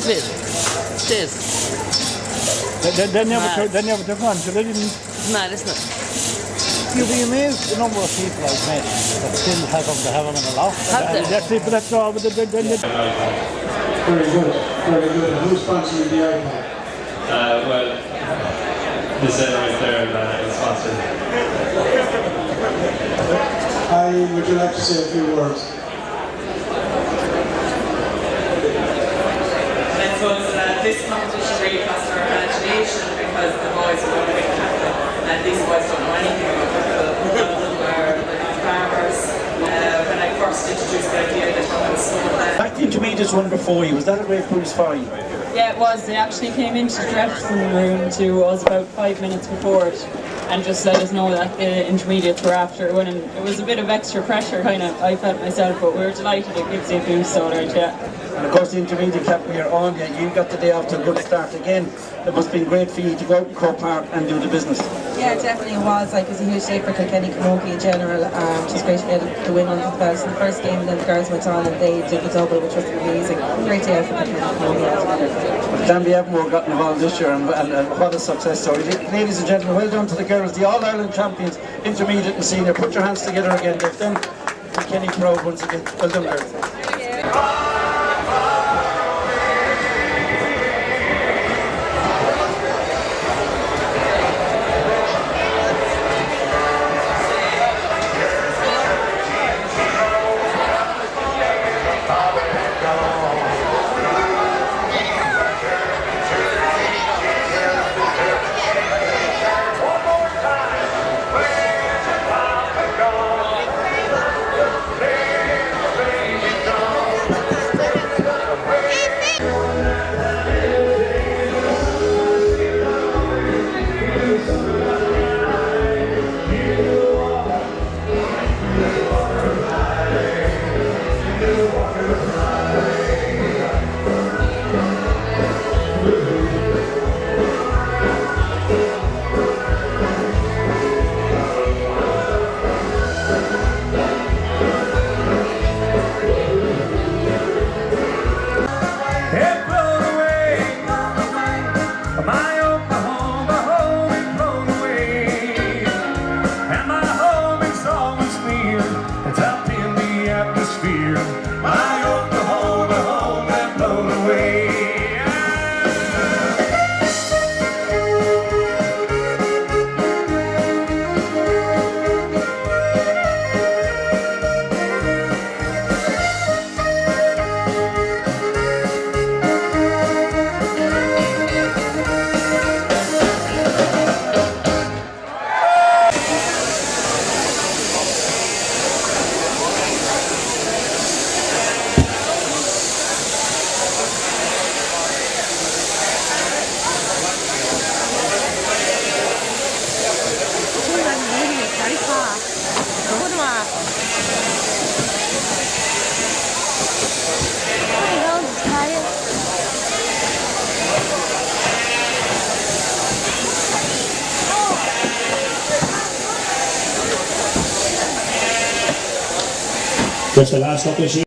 Cheers, Liz. Cheers. Then you have to go on, so they didn't... Mad, isn't it? You'll be amazed the number of people I've met that still have them in the loft. Have they? That's it, but that's all. Very good, very good. Who's sponsoring the iPad? Well, the center right there is sponsored. Would you like to say a few words? I suppose this competition really cost our imagination because the boys were going to be happy, and these boys don't know anything about football or farmers. When I first introduced the idea, they thought I was so mad. Back to intermediates one before you, was that a great boost for you? Yeah, it was. They actually came into the dressing room to us about 5 minutes before it and just let us know that the intermediates were after winning. It was a bit of extra pressure, kind of, I felt myself, but we were delighted it gives you a boost, all right, yeah. And of course the intermediate captain here on you got the day off to a good start again. It must have been great for you to go out in Croke Park and do the business. Yeah, definitely it was. Like, it was a huge day for Kilkenny Camogie in general. It was great to be able to win on the belts in the first game, and then the girls went on and they did the double, which was amazing. Great day out for Kilkenny Camogie altogether. Danby Avonmore got involved this year and what a success story. Ladies and gentlemen, well done to the girls, the All-Ireland champions, intermediate and senior. Put your hands together again. They've done Kilkenny proud once again. Well done, girls. Just the last couple of